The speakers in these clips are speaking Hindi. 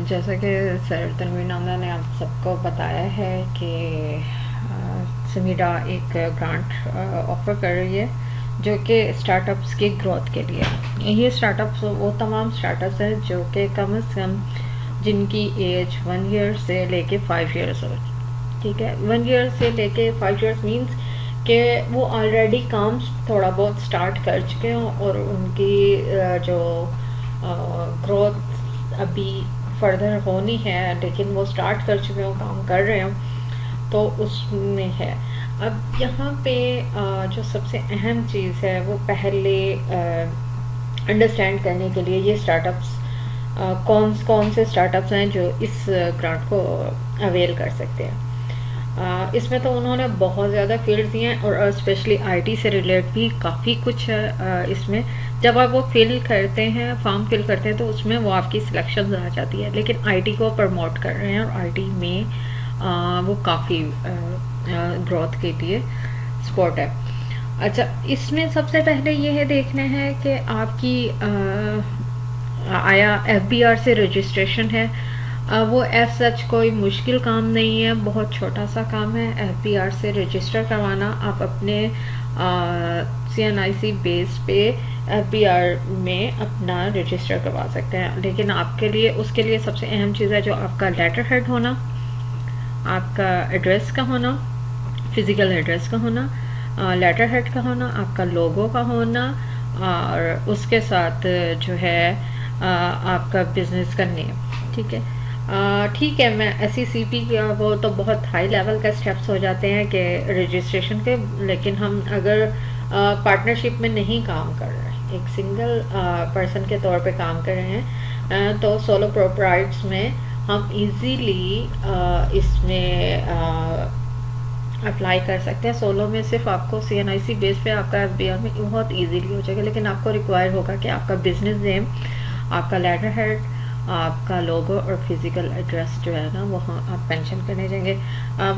जैसा कि सर तनवीर नामदा ने आप सबको बताया है कि समीरा एक ग्रांट ऑफ़र कर रही है जो कि स्टार्टअप्स की ग्रोथ के लिए। ये स्टार्टअप्स वो तमाम स्टार्टअप्स हैं जो कि कम से कम जिनकी एज 1 ईयर से लेके 5 ईयर्स हो। ठीक है, 1 ईयर से लेके 5 ईयर्स मीन्स कि वो ऑलरेडी काम थोड़ा बहुत स्टार्ट कर चुके हों और उनकी जो ग्रोथ अभी फर्दर होनी है, लेकिन वो स्टार्ट कर चुके हो, काम कर रहे हो, तो उसमें है। अब यहाँ पे जो सबसे अहम चीज़ है वो पहले अंडरस्टैंड करने के लिए ये स्टार्टअप्स कौन कौन से स्टार्टअप्स हैं जो इस ग्रांट को अवेल कर सकते हैं। इसमें तो उन्होंने बहुत ज़्यादा फील्ड दिए हैं और स्पेशली आईटी से रिलेट भी काफ़ी कुछ है इसमें। जब आप वो फिल करते हैं, फॉर्म फिल करते हैं, तो उसमें वो आपकी सिलेक्शन आ जाती है, लेकिन आईटी को प्रमोट कर रहे हैं और आईटी में वो काफ़ी ग्रोथ के लिए सपोर्ट है। अच्छा, इसमें सबसे पहले ये है देखना है कि आपकी आया एफबीआर से रजिस्ट्रेशन है। वो एज सच कोई मुश्किल काम नहीं है, बहुत छोटा सा काम है एफबीआर से रजिस्टर करवाना। आप अपने CNIC बेस पे एफबीआर में अपना रजिस्टर करवा सकते हैं, लेकिन आपके लिए उसके लिए सबसे अहम चीज़ है जो आपका लेटर हेड होना, आपका एड्रेस का होना, फिजिकल एड्रेस का होना, लेटर हेड का होना, आपका लोगो का होना, और उसके साथ जो है आपका बिजनेस का नेम। ठीक है, ठीक है, मैं SECP का वो तो बहुत हाई लेवल का स्टेप्स हो जाते हैं कि रजिस्ट्रेशन के, लेकिन हम अगर पार्टनरशिप में नहीं काम कर रहे हैं, एक सिंगल पर्सन के तौर पे काम कर रहे हैं, तो सोलो प्रोप्राइट्स में हम इजीली इसमें अप्लाई कर सकते हैं। सोलो में सिर्फ आपको CNIC बेस पे आपका FBR में बहुत इजीली हो जाएगा, लेकिन आपको रिक्वायर होगा कि आपका बिजनेस नेम, आपका लेटर हेड, आपका लोगो और फिजिकल एड्रेस जो है ना वहाँ आप मेंशन करने जाएंगे।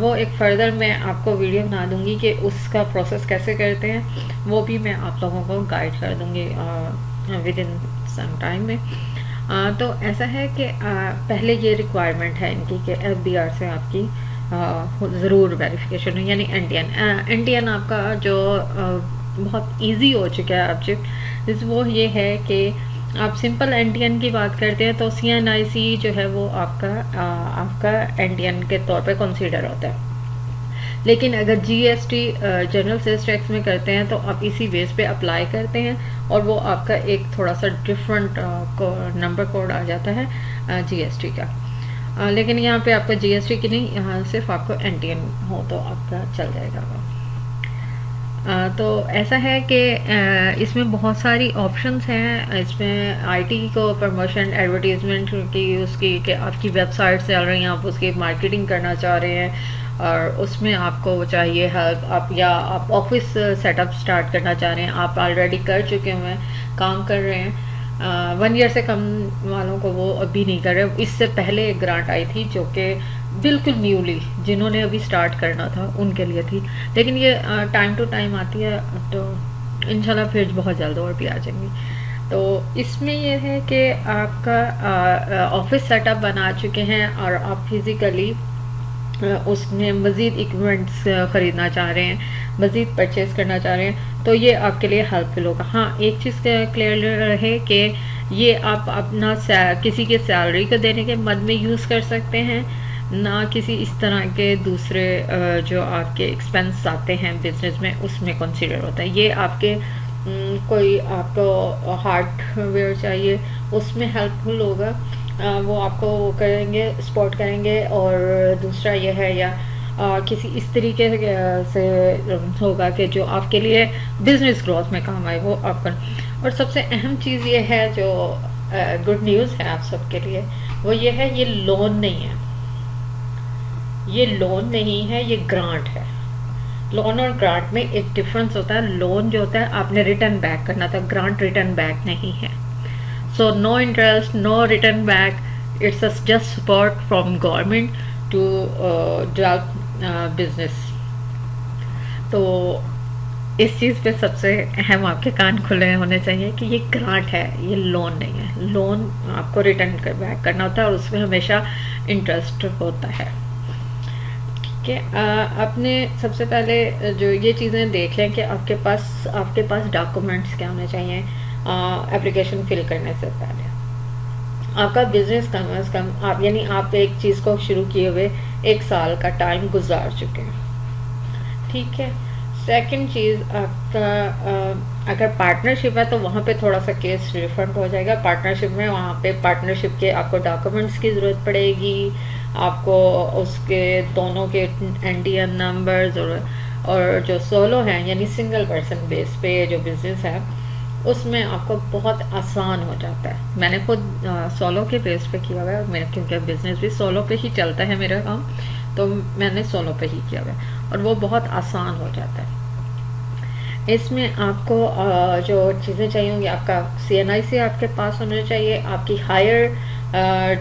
वो एक फर्दर मैं आपको वीडियो बना दूंगी कि उसका प्रोसेस कैसे करते हैं, वो भी मैं आप लोगों को गाइड कर दूंगी विद इन सम टाइम में। तो ऐसा है कि पहले ये रिक्वायरमेंट है इनकी कि FBR से आपकी ज़रूर वेरिफिकेशन हो, यानी इंडियन आपका जो बहुत इजी हो चुका है ऑब्जेक्ट, वो ये है कि आप सिंपल इंडियन की बात करते हैं तो CNIC जो है वो आपका इंडियन के तौर पे कंसीडर होता है, लेकिन अगर GST जनरल सेल्स टैक्स में करते हैं तो आप इसी बेस पे अप्लाई करते हैं और वो आपका एक थोड़ा सा डिफरेंट नंबर कोड आ जाता है GST का। लेकिन यहाँ पे आपका GST की नहीं, यहाँ सिर्फ आपको इंडियन हो तो आपका चल जाएगा। तो ऐसा है कि इसमें बहुत सारी ऑप्शंस हैं। इसमें आईटी को प्रमोशन एडवर्टीजमेंट की उसकी कि आपकी वेबसाइट चल रही हैं, आप उसकी मार्केटिंग करना चाह रहे हैं और उसमें आपको चाहिए हेल्प, आप या आप ऑफिस सेटअप स्टार्ट करना चाह रहे हैं, आप ऑलरेडी कर चुके हुए हैं, काम कर रहे हैं। 1 ईयर से कम वालों को वो अभी नहीं कर रहे। इससे पहले एक ग्रांट आई थी जो कि बिल्कुल न्यूली जिन्होंने अभी स्टार्ट करना था उनके लिए थी, लेकिन ये टाइम टू टाइम आती है, तो इंशाल्लाह फिर बहुत जल्द और भी आ जाएंगी। तो इसमें ये है कि आपका ऑफिस सेटअप बना चुके हैं और आप फिज़िकली उसमें मज़ीद इक्विपमेंट्स ख़रीदना चाह रहे हैं, मज़ीद परचेज़ करना चाह रहे हैं, तो ये आपके लिए हेल्पफुल होगा। हाँ, एक चीज़ क्लियर रहे कि ये आप अपना किसी के सैलरी को देने के मद में यूज़ कर सकते हैं, ना किसी इस तरह के दूसरे जो आपके एक्सपेंस आते हैं बिजनेस में उसमें कंसीडर होता है। ये आपके कोई आपको हार्डवेयर चाहिए उसमें हेल्पफुल होगा, वो आपको करेंगे, सपोर्ट करेंगे। और दूसरा ये है या किसी इस तरीके से होगा कि जो आपके लिए बिजनेस ग्रोथ में काम आए, वो आप कर। और सबसे अहम चीज़ ये है जो गुड न्यूज़ है आप सबके लिए, वो ये है ये लोन नहीं है, ये लोन नहीं है, ये ग्रांट है। लोन और ग्रांट में एक डिफरेंस होता है। लोन जो होता है आपने रिटर्न बैक करना था, ग्रांट रिटर्न बैक नहीं है। So no interest, no return back, it's just support from government to develop business. तो इस चीज़ पे सबसे अहम आपके कान खुले होने चाहिए कि ये ग्रांट है, ये लोन नहीं है। लोन आपको रिटर्न बैक करना होता है और उसमें हमेशा इंटरेस्ट होता है। ठीक है, आपने सबसे पहले जो ये चीज़ें देख लें कि आपके पास डॉक्यूमेंट्स क्या होने चाहिए एप्लीकेशन फिल करने से पहले। आपका बिजनेस कम अज़ कम आप यानी आप एक चीज़ को शुरू किए हुए 1 साल का टाइम गुजार चुके हैं। ठीक है, सेकंड चीज़ आपका अगर पार्टनरशिप है तो वहाँ पे थोड़ा सा केस डिफरेंट हो जाएगा। पार्टनरशिप में वहाँ पे पार्टनरशिप के आपको डॉक्यूमेंट्स की ज़रूरत पड़ेगी, आपको उसके दोनों के एनडीएन नंबर्स और जो सोलो हैं यानी सिंगल पर्सन बेस पे जो बिजनेस है उसमें आपको बहुत आसान हो जाता है। मैंने खुद सोलो के बेस पे किया हुआ है, मेरा क्योंकि बिजनेस भी सोलो पे ही चलता है मेरा काम, तो मैंने सोलो पे ही किया हुआ है और वो बहुत आसान हो जाता है। इसमें आपको जो चीज़ें चाहिए होंगी, आपका CNIC आपके पास होना चाहिए, आपकी हायर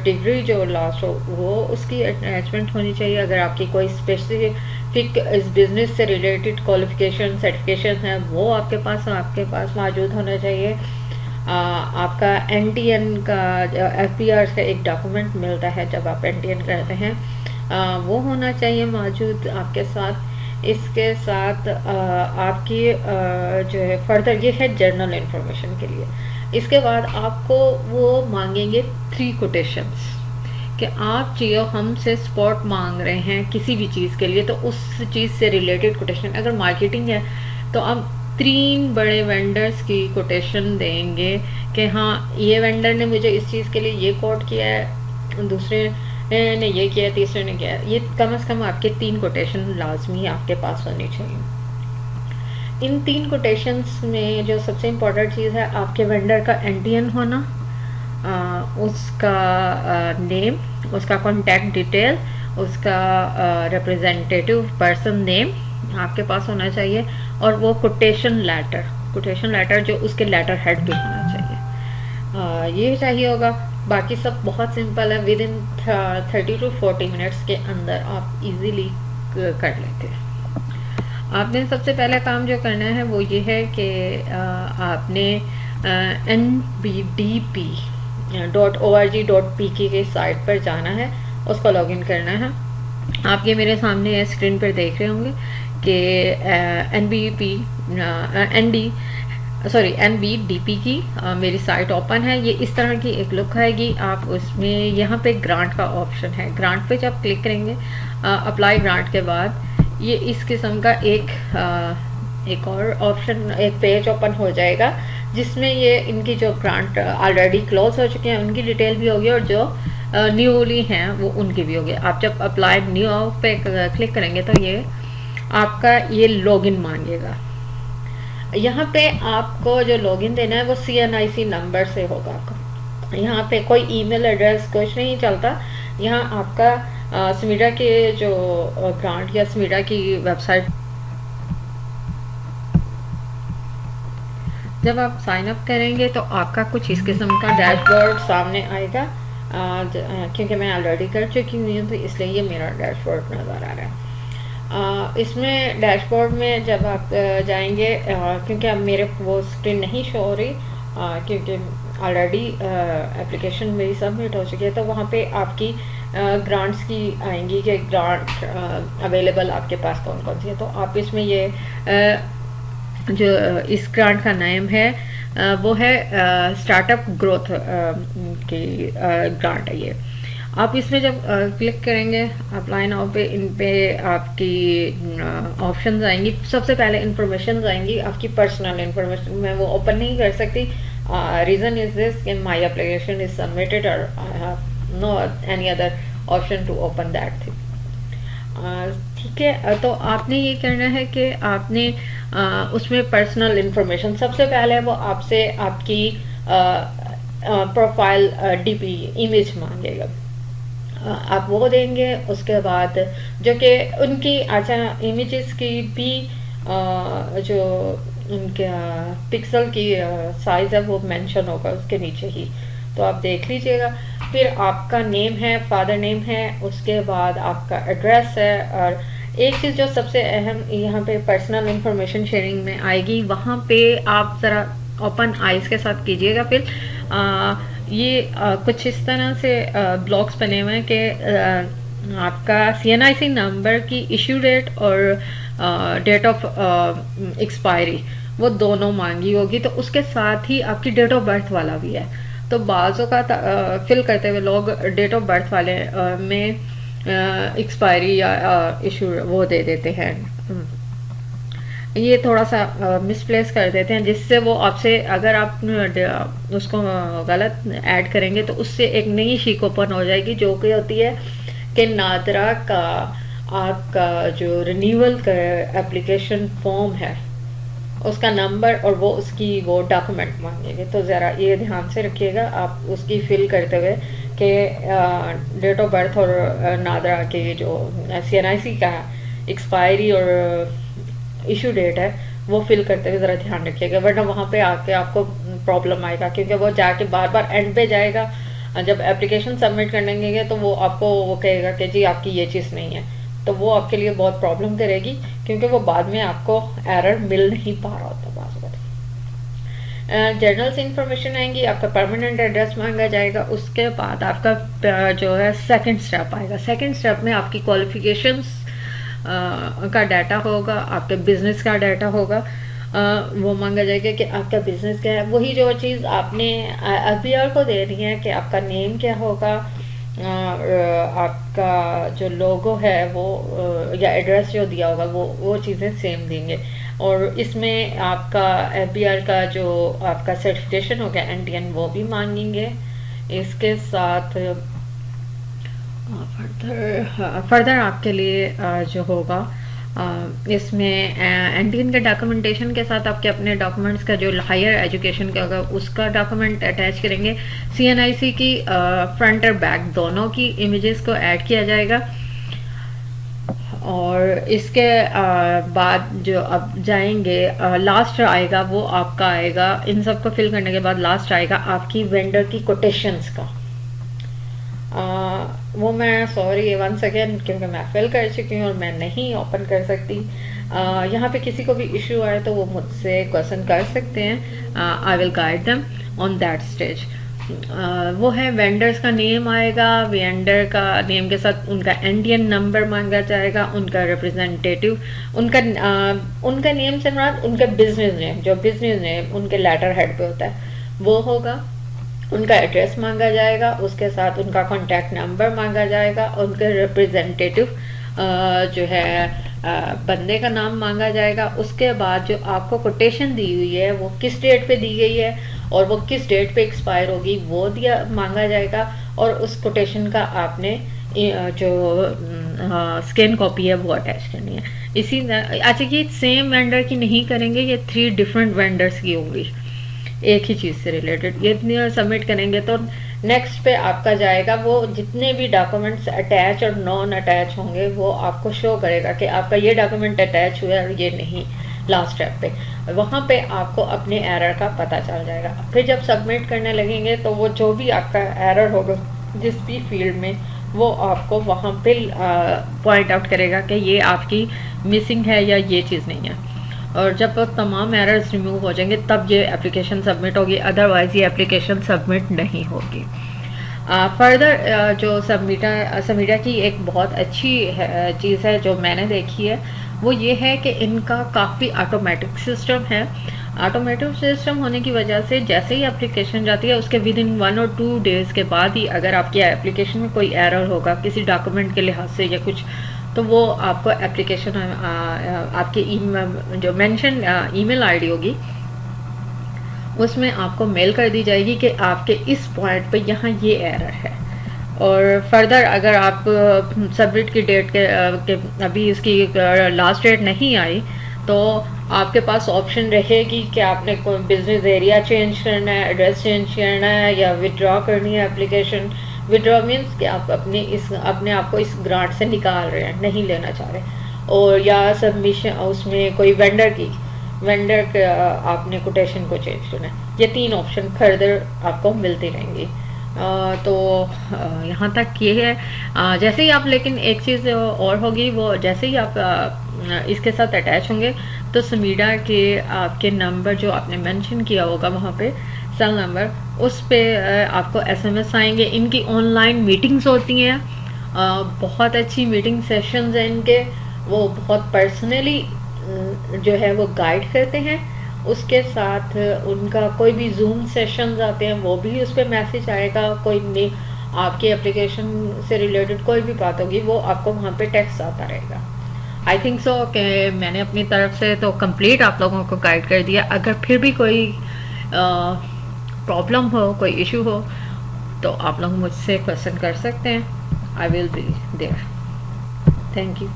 डिग्री जो लास्ट हो वो उसकी अटैचमेंट होनी चाहिए। अगर आपकी कोई स्पेसिफिक इस बिज़नेस से रिलेटेड क्वालिफिकेशन सर्टिफिकेशन है वो आपके पास मौजूद होना चाहिए। आपका NTN का FPR का एक डॉक्यूमेंट मिलता है जब आप NTN करते हैं, वो होना चाहिए मौजूद आपके साथ। इसके साथ आपकी जो है फर्दर ये है जर्नल इंफॉर्मेशन के लिए। इसके बाद आपको वो मांगेंगे 3 कोटेशंस कि आप जियो हमसे स्पॉट मांग रहे हैं किसी भी चीज़ के लिए, तो उस चीज़ से रिलेटेड कोटेशन। अगर मार्केटिंग है तो आप 3 बड़े वेंडर्स की कोटेशन देंगे कि हाँ ये वेंडर ने मुझे इस चीज़ के लिए ये कोट किया है, दूसरे ने ये किया, तीसरे ने किया। ये कम से कम आपके 3 कोटेशन लाजमी आपके पास होनी चाहिए। इन 3 कोटेशंस में जो सबसे इम्पोर्टेंट चीज़ है आपके वेंडर का NTN होना, उसका नेम, उसका कॉन्टैक्ट डिटेल, उसका रिप्रेजेंटेटिव पर्सन नेम आपके पास होना चाहिए, और वो कोटेशन लेटर जो उसके लेटर हेड पे होना चाहिए, ये चाहिए होगा। बाकी सब बहुत सिंपल है, विद इन 30 to 40 मिनट्स के अंदर आप इजीली कर लेते हैं। आपने सबसे पहला काम जो करना है वो ये है कि आपने nbdp.org.pk के साइट पर जाना है, उसको लॉगिन करना है। आप ये मेरे सामने स्क्रीन पर देख रहे होंगे कि NBDP की मेरी साइट ओपन है। ये इस तरह की एक लुक आएगी। आप उसमें यहाँ पे ग्रांट का ऑप्शन है, ग्रांट पे जब क्लिक करेंगे अप्लाई ग्रांट के बाद ये इस किस्म का एक और ऑप्शन, एक पेज ओपन हो जाएगा जिसमें ये इनकी जो ग्रांट ऑलरेडी क्लोज हो चुके हैं उनकी डिटेल भी होगी और जो न्यूली हैं वो उनकी भी होगी। आप जब अप्लाई न्यू पे क्लिक करेंगे तो ये आपका ये लॉगिन मांगेगा। यहाँ पे आपको जो लॉगिन देना है वो CNIC नंबर से होगा। यहाँ पे कोई ईमेल एड्रेस कुछ नहीं चलता। यहाँ आपका स्मीडा के जो ग्रांट या स्मीडा की वेबसाइट, जब आप साइन अप करेंगे तो आपका कुछ इस किस्म का डैशबोर्ड सामने आएगा। क्योंकि मैं ऑलरेडी कर चुकी हुई हूँ तो इसलिए ये मेरा डैशबोर्ड नज़र आ रहा है। इसमें डैशबोर्ड में जब आप जाएंगे, क्योंकि अब मेरे वो स्क्रीन नहीं शो हो रही क्योंकि ऑलरेडी एप्लीकेशन मेरी सबमिट हो चुकी है, तो वहाँ पे आपकी ग्रांट्स की आएंगी कि ग्रांट अवेलेबल आपके पास कौन कौन सी है। तो आप इसमें ये जो इस ग्रांट का नेम है वो है स्टार्टअप ग्रोथ की ग्रांट है ये। आप इसमें जब क्लिक करेंगे अप्लाई नाउ पे, इन पे आपकी ऑप्शंस आएंगी। सबसे पहले इंफॉर्मेशन आएंगी आपकी पर्सनल इंफॉर्मेशन, मैं वो ओपन नहीं कर सकती। रीज़न इज दिस कि माय एप्लीकेशन इज सबमिटेड और I have no any other option to open that thing. ठीक है, तो आपने ये करना है कि आपने उसमें पर्सनल इंफॉर्मेशन सबसे पहले वो आपसे आपकी प्रोफाइल DP इमेज मांगेगा, आप वो देंगे। उसके बाद जो कि उनकी अच्छा इमेजेस की भी जो उनके पिक्सल की साइज है वो मेंशन होगा उसके नीचे ही, तो आप देख लीजिएगा। फिर आपका नेम है, फादर नेम है, उसके बाद आपका एड्रेस है, और एक चीज़ जो सबसे अहम यहाँ पे पर्सनल इंफॉर्मेशन शेयरिंग में आएगी, वहाँ पे आप ज़रा ओपन आइज के साथ कीजिएगा। फिर ये कुछ इस तरह से ब्लॉक्स बने हुए हैं कि आपका CNIC नंबर की इशू डेट और डेट ऑफ एक्सपायरी वो दोनों मांगी होगी, तो उसके साथ ही आपकी डेट ऑफ बर्थ वाला भी है। तो बाज़ों का फिल करते हुए लोग डेट ऑफ बर्थ वाले में एक्सपायरी या इशू वो दे देते हैं, ये थोड़ा सा मिसप्लेस कर देते हैं, जिससे वो आपसे अगर आप उसको गलत ऐड करेंगे तो उससे एक नई शीट ओपन हो जाएगी, जो कि होती है कि नादरा का आपका जो रिन्यूअल का एप्लीकेशन फॉर्म है उसका नंबर और वो उसकी वो डॉक्यूमेंट मांगेंगे। तो ज़रा ये ध्यान से रखिएगा आप उसकी फिल करते हुए कि डेट ऑफ बर्थ और नादरा के जो CNIC का एक्सपायरी और इशू डेट है वो फिल करते हुए ज़रा ध्यान रखिएगा, वरना वहाँ पे आके आपको प्रॉब्लम आएगा, क्योंकि वो जाके बार बार एंड पे जाएगा। जब एप्लीकेशन सबमिट करने के तो वो आपको वो कहेगा कि जी आपकी ये चीज़ नहीं है, तो वो आपके लिए बहुत प्रॉब्लम करेगी, क्योंकि वो बाद में आपको एरर मिल नहीं पा रहा होता बात। जनरल से इंफॉर्मेशन आएंगी, आपका परमानेंट एड्रेस मांगा जाएगा, उसके बाद आपका जो है सेकंड स्टेप आएगा। सेकंड स्टेप में आपकी क्वालिफिकेशंस का डाटा होगा, आपके बिजनेस का डाटा होगा, वो मांगा जाएगा कि आपका बिजनेस क्या है। वही जो चीज़ आपने IBR को दे रही है कि आपका नेम क्या होगा, आपका जो लोगो है वो या एड्रेस जो दिया होगा वो चीज़ें सेम देंगे। और इसमें आपका FBR का जो आपका सर्टिफिकेशन होगा NTN वो भी मांगेंगे। इसके साथ फर्दर आपके लिए जो होगा इसमें NTN के डॉक्यूमेंटेशन के साथ आपके अपने डॉक्यूमेंट्स का जो हायर एजुकेशन का होगा उसका डॉक्यूमेंट अटैच करेंगे। CNIC की फ्रंट और बैक दोनों की इमेजेस को ऐड किया जाएगा। और इसके बाद जो अब जाएंगे लास्ट आएगा वो आपका आएगा, इन सब को फिल करने के बाद लास्ट आएगा आपकी वेंडर की कोटेशंस का। वो मैं सॉरी वंस अगेन क्योंकि मैं फिल कर चुकी हूँ और मैं नहीं ओपन कर सकती। यहाँ पे किसी को भी इशू आए तो वो मुझसे क्वेश्चन कर सकते हैं, I will guide them on that stage. वो है वेंडर्स का नेम आएगा, वेंडर का नेम के साथ उनका NTN नंबर मांगा जाएगा, उनका रिप्रेजेंटेटिव, उनका नेम से मुराद उनका बिजनेस नेम, जो बिजनेस नेम उनके लेटर हेड पे होता है वो होगा, उनका एड्रेस मांगा जाएगा, उसके साथ उनका कॉन्टैक्ट नंबर मांगा जाएगा, उनके रिप्रेजेंटेटिव जो है बंदे का नाम मांगा जाएगा। उसके बाद जो आपको कोटेशन दी हुई है वो किस डेट पे दी गई है और वो किस डेट पे एक्सपायर होगी वो दिया मांगा जाएगा, और उस कोटेशन का आपने जो स्कैन कॉपी है वो अटैच करनी है। इसी अच्छा ये सेम वेंडर की नहीं करेंगे, ये 3 डिफरेंट वेंडर्स की होगी एक ही चीज़ से रिलेटेड। ये सबमिट करेंगे तो नेक्स्ट पे आपका जाएगा वो जितने भी डॉक्यूमेंट्स अटैच और नॉन अटैच होंगे वो आपको शो करेगा कि आपका ये डॉक्यूमेंट अटैच हुआ है और ये नहीं। लास्ट स्टेप पे वहाँ पे आपको अपने एरर का पता चल जाएगा। फिर जब सबमिट करने लगेंगे तो वो जो भी आपका एरर होगा जिस भी फील्ड में वो आपको वहाँ पे पॉइंट आउट करेगा कि ये आपकी मिसिंग है या ये चीज़ नहीं है। और जब तमाम एरर्स रिमूव हो जाएंगे तब ये एप्लीकेशन सबमिट होगी, अदरवाइज ये एप्लीकेशन सबमिट नहीं होगी। फर्दर जो सबमिटा की एक बहुत अच्छी चीज़ है जो मैंने देखी है वो ये है कि इनका काफ़ी ऑटोमेटिक सिस्टम है। ऑटोमेटिक सिस्टम होने की वजह से जैसे ही एप्लीकेशन जाती है उसके विद इन 1 और 2 डेज़ के बाद ही अगर आपकी एप्लीकेशन में कोई एरर होगा किसी डॉक्यूमेंट के लिहाज से या कुछ, तो वो आपको एप्लीकेशन आपके जो मेंशन ईमेल आईडी होगी उसमें आपको मेल कर दी जाएगी कि आपके इस पॉइंट पे यहाँ ये एरर है। और फर्दर अगर आप सबमिट की डेट के अभी इसकी लास्ट डेट नहीं आई तो आपके पास ऑप्शन रहेगी कि आपने कोई बिजनेस एरिया चेंज करना है, एड्रेस चेंज करना है या विड्रॉ करनी है एप्लीकेशन। विड्रॉ मीन्स कि आप अपने आप को इस ग्रांट से निकाल रहे हैं, नहीं लेना चाह रहे, और या सबमिशन उसमें कोई वेंडर का आपने कोटेशन को चेंज करना है। ये 3 ऑप्शन फर्दर आपको मिलती रहेंगी। तो यहाँ तक ये है। जैसे ही आप, लेकिन एक चीज़ और होगी, वो जैसे ही आप इसके साथ अटैच होंगे तो समीडा के आपके नंबर जो आपने मेंशन किया होगा वहाँ पे सेल नंबर, उस पे आपको एसएमएस आएंगे। इनकी ऑनलाइन मीटिंग्स होती हैं, बहुत अच्छी मीटिंग सेशंस हैं इनके। वो बहुत पर्सनली जो है वो गाइड करते हैं। उसके साथ उनका कोई भी जूम सेशंस आते हैं वो भी उस पर मैसेज आएगा। कोई भी आपकी एप्लीकेशन से रिलेटेड कोई भी बात होगी वो आपको वहाँ पे टेक्स्ट आता रहेगा। आई थिंक सो कि मैंने अपनी तरफ से तो कंप्लीट आप लोगों को गाइड कर दिया। अगर फिर भी कोई प्रॉब्लम हो, कोई इशू हो, तो आप लोग मुझसे क्वेश्चन कर सकते हैं। I will be there. Thank you.